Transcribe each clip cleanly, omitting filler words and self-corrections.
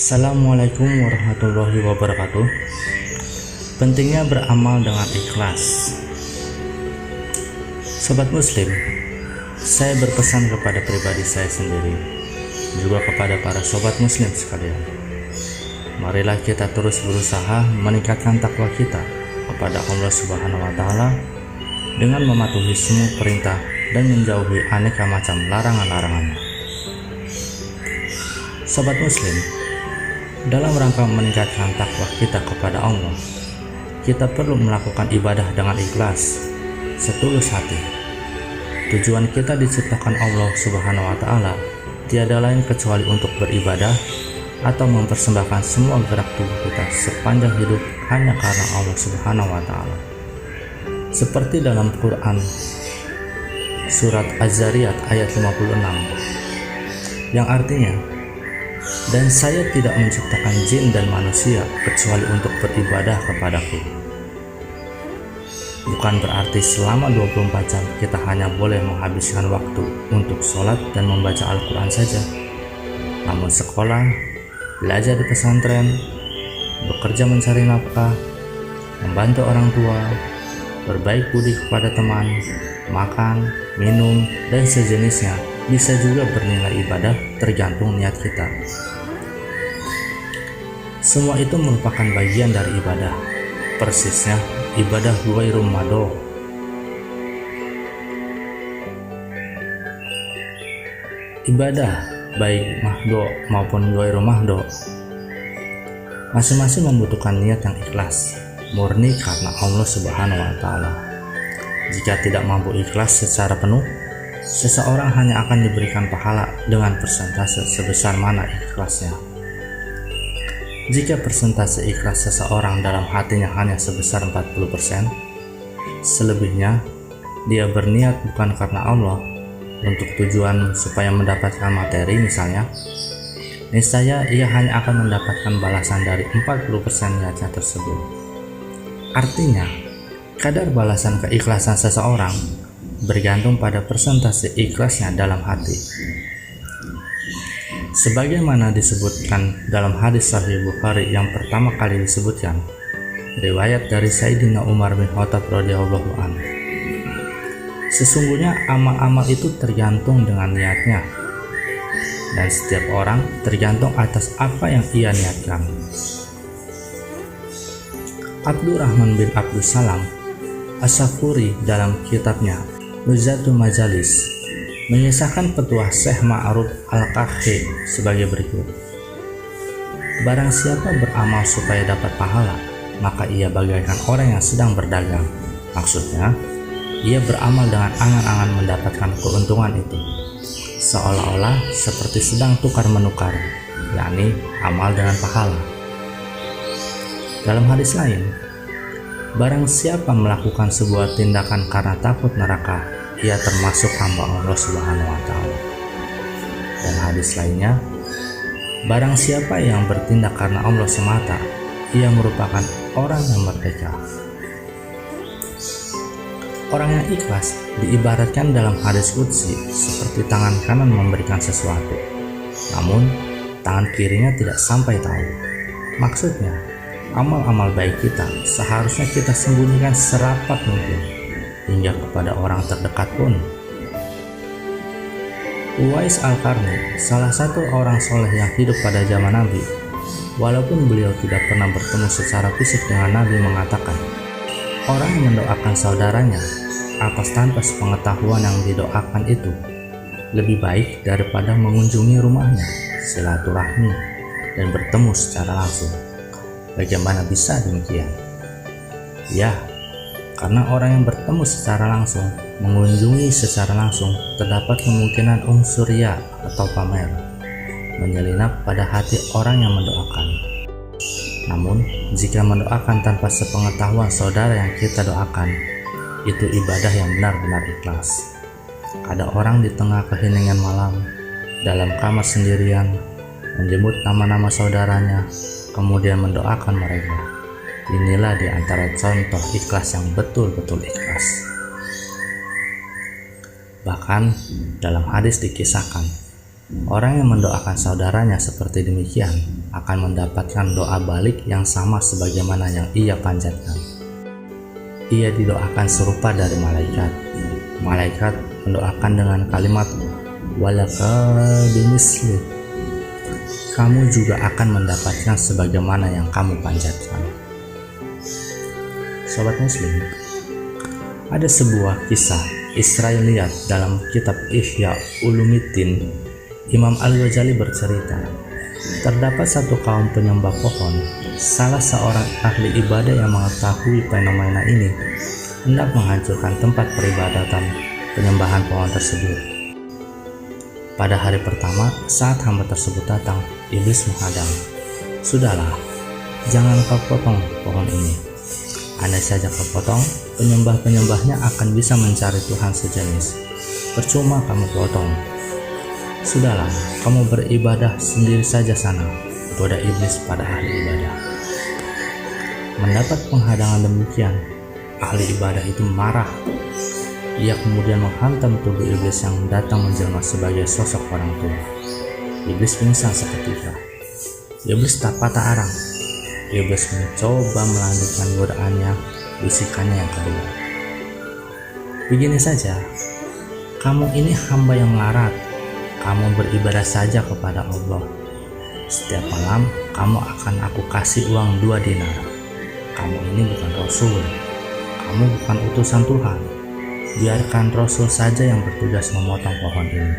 Assalamualaikum warahmatullahi wabarakatuh. Pentingnya beramal dengan ikhlas. Sobat Muslim, saya berpesan kepada pribadi saya sendiri, juga kepada para sobat Muslim sekalian. Marilah kita terus berusaha meningkatkan takwa kita kepada Allah Subhanahu wa Ta'ala dengan mematuhi semua perintah dan menjauhi aneka macam larangan-larangannya. Sobat Muslim, dalam rangka meningkatkan takwa kita kepada Allah, kita perlu melakukan ibadah dengan ikhlas, setulus hati. Tujuan kita diciptakan Allah Subhanahu wa Ta'ala tiada lain kecuali untuk beribadah atau mempersembahkan semua gerak tubuh kita sepanjang hidup hanya karena Allah Subhanahu wa Ta'ala. Seperti dalam Quran surat Az-Zariyat ayat 56 yang artinya, dan saya tidak menciptakan jin dan manusia kecuali untuk beribadah kepadaku. Bukan berarti selama 24 jam kita hanya boleh menghabiskan waktu untuk sholat dan membaca Al-Quran saja. Namun sekolah, belajar di pesantren, bekerja mencari nafkah, membantu orang tua, berbaik budi kepada teman, makan, minum, dan sejenisnya bisa juga bernilai ibadah tergantung niat kita. Semua itu merupakan bagian dari ibadah, persisnya ibadah ghairu madho. Ibadah baik mahdo maupun ghairu mahdo masing-masing membutuhkan niat yang ikhlas, murni karena Allah Subhanahu wa Ta'ala. Jika tidak mampu ikhlas secara penuh, seseorang hanya akan diberikan pahala dengan persentase sebesar mana ikhlasnya. Jika persentase ikhlas seseorang dalam hatinya hanya sebesar 40%, selebihnya dia berniat bukan karena Allah untuk tujuan supaya mendapatkan materi misalnya, niscaya ia hanya akan mendapatkan balasan dari 40% niatnya tersebut. Artinya, kadar balasan keikhlasan seseorang bergantung pada persentase ikhlasnya dalam hati. Sebagaimana disebutkan dalam hadis Sahih Bukhari yang pertama kali disebutkan, riwayat dari Sayyidina Umar bin Khattab radhiyallahu anhu. Sesungguhnya amal-amal itu tergantung dengan niatnya, dan setiap orang tergantung atas apa yang ia niatkan. Abdurrahman bin Abdus Salam As-Safuri dalam kitabnya Nuzatul Majalis mengisahkan petuah Syekh Ma'ruf Al-Kahfi sebagai berikut. Barang siapa beramal supaya dapat pahala, maka ia bagaikan orang yang sedang berdagang. Maksudnya, ia beramal dengan angan-angan mendapatkan keuntungan itu, seolah-olah seperti sedang tukar-menukar, yakni amal dengan pahala. Dalam hadis lain, barang siapa melakukan sebuah tindakan karena takut neraka, ia termasuk hamba Allah Subhanahu wa Ta'ala. Dan hadis lainnya, barang siapa yang bertindak karena Allah semata, ia merupakan orang yang merdeka. Orang yang ikhlas diibaratkan dalam hadis qudsi seperti tangan kanan memberikan sesuatu, namun tangan kirinya tidak sampai tahu. Maksudnya, amal-amal baik kita seharusnya kita sembunyikan serapat mungkin, hingga kepada orang terdekat pun. Uwais Al-Qarni, salah satu orang soleh yang hidup pada zaman Nabi, walaupun beliau tidak pernah bertemu secara fisik dengan Nabi, mengatakan, orang yang mendoakan saudaranya atas tanpa sepengetahuan yang didoakan itu lebih baik daripada mengunjungi rumahnya, silaturahmi, dan bertemu secara langsung. Bagaimana bisa demikian? Ya, karena orang yang bertemu secara langsung, mengunjungi secara langsung, terdapat kemungkinan unsur riya atau pamer menyelinap pada hati orang yang mendoakan. Namun, jika mendoakan tanpa sepengetahuan saudara yang kita doakan, itu ibadah yang benar-benar ikhlas. Ada orang di tengah keheningan malam, dalam kamar sendirian, menjemput nama-nama saudaranya, kemudian mendoakan mereka. Inilah di antara contoh ikhlas yang betul-betul ikhlas. Bahkan dalam hadis dikisahkan, Orang yang mendoakan saudaranya seperti demikian akan mendapatkan doa balik yang sama sebagaimana yang ia panjatkan. Ia didoakan serupa dari malaikat. Malaikat mendoakan dengan kalimat walaka bimisli. Kamu juga akan mendapatkan sebagaimana yang kamu panjatkan. Sobat Muslim, ada sebuah kisah Israiliyat dalam kitab Ihya Ulumiddin. Imam Al-Ghazali bercerita, terdapat satu kaum penyembah pohon. Salah seorang ahli ibadah yang mengetahui fenomena ini hendak menghancurkan tempat peribadatan penyembahan pohon tersebut. Pada hari pertama, saat hamba tersebut datang, iblis menghadang. Sudahlah, jangan kau potong pohon ini. Andai saja kau potong, penyembah-penyembahnya akan bisa mencari Tuhan sejenis. Percuma kamu potong. Sudahlah, kamu beribadah sendiri saja sana, goda iblis pada ahli ibadah. Mendapat penghadangan demikian, ahli ibadah itu marah. Ia kemudian menghantam tubuh iblis yang datang menjelma sebagai sosok orang tua. Iblis pingsan seketika. Iblis tak patah arang. Iblis mencoba melanjutkan godaannya, bisikannya yang kedua. Begini saja, kamu ini hamba yang melarat. Kamu beribadah saja kepada Allah. Setiap malam kamu akan aku kasih uang 2 dinar. Kamu ini bukan Rasul. Kamu bukan utusan Tuhan. Biarkan Rasul saja yang bertugas memotong pohon ini,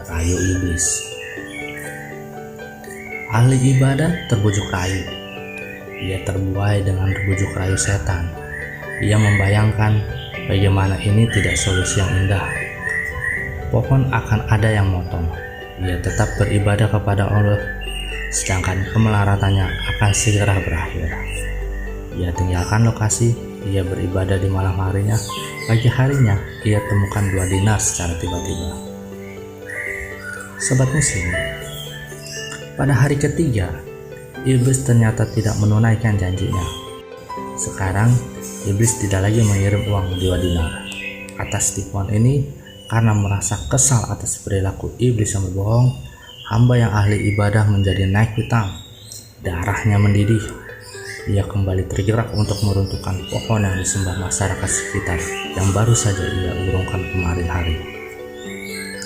rayu iblis. Ahli ibadah terbujuk rayu. Ia terbuai dengan bujuk rayu setan. Ia membayangkan bagaimana ini tidak solusi yang indah. Pohon akan ada yang motong. Ia tetap beribadah kepada Allah, sedangkan kemelaratannya akan segera berakhir. Ia tinggalkan lokasi, ia beribadah di malam harinya. Pagi harinya, ia temukan 2 dinar secara tiba-tiba. Sobat Muslim, pada hari ketiga, iblis ternyata tidak menunaikan janjinya. Sekarang, iblis tidak lagi mengirim uang 2 dinar. Atas tipuan ini, karena merasa kesal atas perilaku iblis yang berbohong, hamba yang ahli ibadah menjadi naik pitam. Darahnya mendidih. Ia kembali tergerak untuk meruntuhkan pohon yang disembah masyarakat sekitar yang baru saja ia urungkan kemarin hari.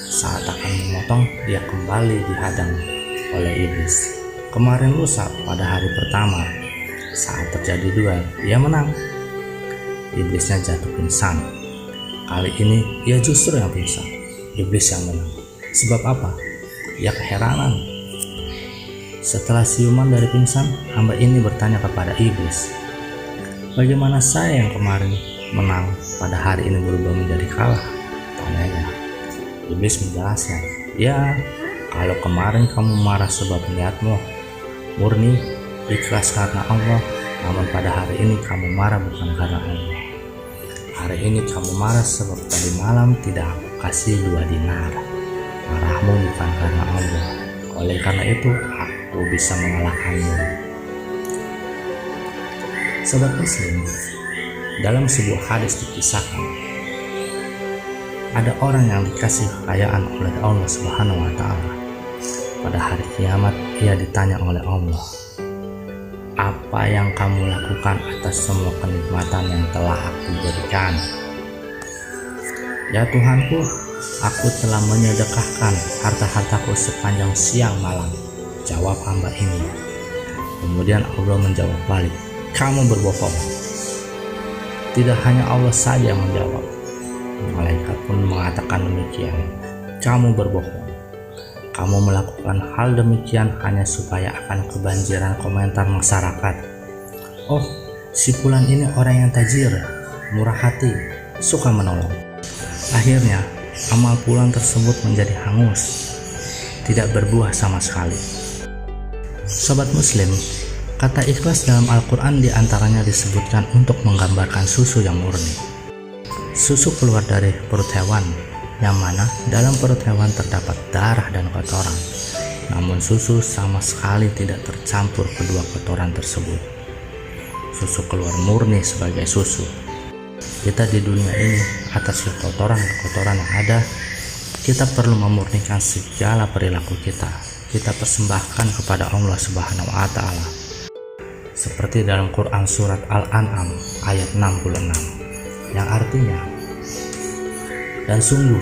Saat akan memotong, ia kembali dihadang oleh iblis. Kemarin lusa pada hari pertama, saat terjadi duel, ia menang. Iblisnya jatuh pingsan. Kali ini ia justru yang pingsan. Iblis yang menang. Sebab apa? Ia keheranan. Setelah siuman dari pingsan, hamba ini bertanya kepada iblis, bagaimana saya yang kemarin menang pada hari ini berubah menjadi kalah? Tanyanya. Iblis menjelaskan, ya, kalau kemarin kamu marah sebab niatmu murni, ikhlas karena Allah, namun pada hari ini kamu marah bukan karena Allah. Hari ini kamu marah sebab tadi malam tidak aku kasih 2 dinar. Marahmu bukan karena Allah. Oleh karena itu, aku bisa mengalahkanmu. Sobat Muslim, dalam sebuah hadis dikisahkan, ada orang yang dikasih kekayaan oleh Allah Subhanahu wa Ta'ala. Pada hari kiamat, ia ditanya oleh Allah, apa yang kamu lakukan atas semua kenikmatan yang telah aku berikan? Ya Tuhanku, aku telah menyedekahkan harta-hartaku sepanjang siang malam, jawab hamba ini. Kemudian Allah menjawab balik, kamu berbohong. Tidak hanya Allah saja yang menjawab, malaikat pun mengatakan demikian, kamu berbohong. Kamu melakukan hal demikian hanya supaya akan kebanjiran komentar masyarakat. Oh, si fulan ini orang yang tajir, murah hati, suka menolong. Akhirnya, amal fulan tersebut menjadi hangus, tidak berbuah sama sekali. Sobat Muslim, kata ikhlas dalam Al-Quran diantaranya disebutkan untuk menggambarkan susu yang murni. Susu keluar dari perut hewan, yang mana dalam perut hewan terdapat darah dan kotoran, namun susu sama sekali tidak tercampur kedua kotoran tersebut. Susu keluar murni sebagai susu. Kita di dunia ini atas kotoran-kotoran yang ada, kita perlu memurnikan segala perilaku kita. Kita persembahkan kepada Allah Subhanahu wa Ta'ala. Seperti dalam Quran surat Al-An'am ayat 66, yang artinya, dan sungguh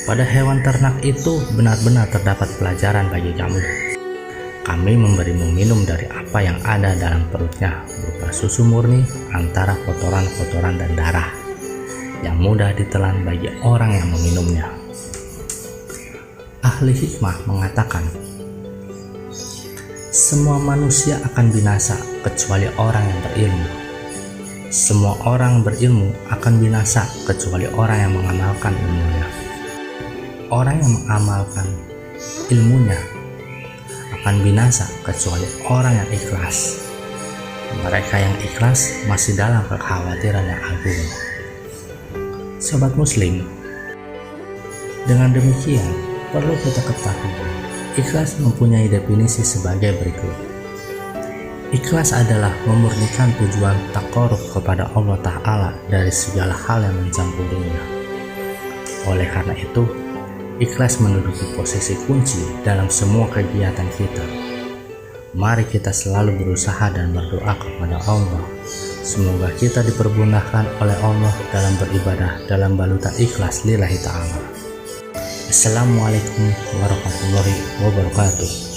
pada hewan ternak itu benar-benar terdapat pelajaran bagi kamu. Kami memberimu minum dari apa yang ada dalam perutnya, berupa susu murni antara kotoran-kotoran dan darah, yang mudah ditelan bagi orang yang meminumnya. Ahli hikmah mengatakan, semua manusia akan binasa kecuali orang yang berilmu. Semua orang berilmu akan binasa kecuali orang yang mengamalkan ilmunya. Orang yang mengamalkan ilmunya akan binasa kecuali orang yang ikhlas. Mereka yang ikhlas masih dalam kekhawatiran yang agung. Sobat Muslim, dengan demikian perlu kita ketahui, ikhlas mempunyai definisi sebagai berikut. Ikhlas adalah memurnikan tujuan taqarrub kepada Allah Ta'ala dari segala hal yang mencampurinya. Oleh karena itu, ikhlas menduduki posisi kunci dalam semua kegiatan kita. Mari kita selalu berusaha dan berdoa kepada Allah. Semoga kita dipermudahkan oleh Allah dalam beribadah dalam balutan ikhlas lillahi ta'ala. Assalamualaikum warahmatullahi wabarakatuh.